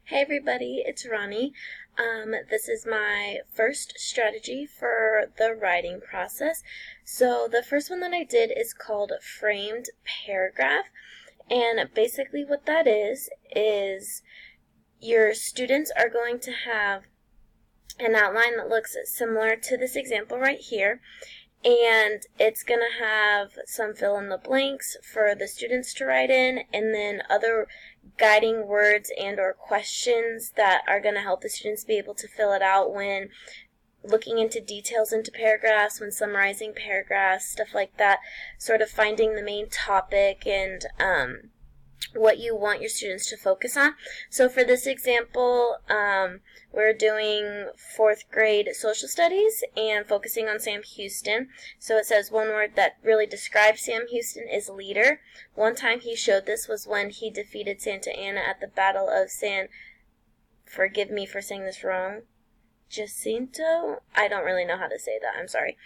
Hey everybody, it's Ronnie. This is my first strategy for the writing process. So the first one that I did is called framed paragraph. And basically what that is your students are going to have an outline that looks similar to this example right here. And it's going to have some fill in the blanks for the students to write in, and then other guiding words and or questions that are going to help the students be able to fill it out when looking into details into paragraphs, when summarizing paragraphs, stuff like that, sort of finding the main topic and what you want your students to focus on. So for this example, we're doing 4th grade social studies and focusing on Sam Houston. So it says one word that really describes Sam Houston is leader. One time he showed this was when he defeated Santa Anna at the Battle of forgive me for saying this wrong, Jacinto? I don't really know how to say that, I'm sorry.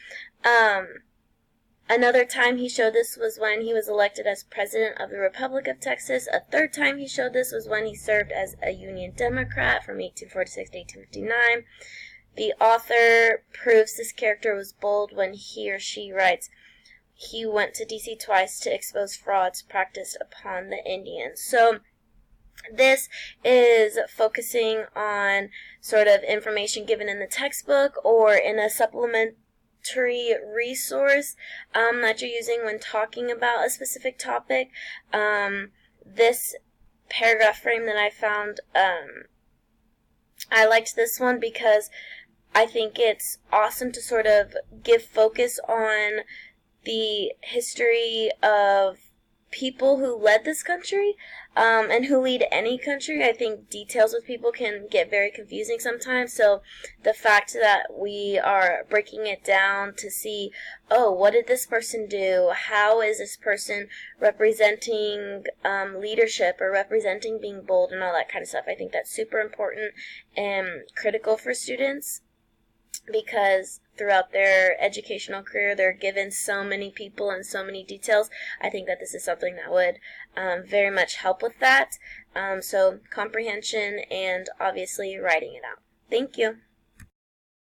Another time he showed this was when he was elected as President of the Republic of Texas. A third time he showed this was when he served as a Union Democrat from 1846 to 1859. The author proves this character was bold when he or she writes, he went to D.C. twice to expose frauds practiced upon the Indians. So this is focusing on sort of information given in the textbook or in a supplementary resource that you're using when talking about a specific topic. This paragraph frame that I found, I liked this one because I think it's awesome to sort of give focus on the history of people who led this country and who lead any country. I think details with people can get very confusing sometimes, so the fact that we are breaking it down to see, oh, what did this person do? How is this person representing leadership or representing being bold and all that kind of stuff? I think that's super important and critical for students, because throughout their educational career they're given so many people and so many details. I think that this is something that would very much help with that. So comprehension and obviously writing it out. Thank you.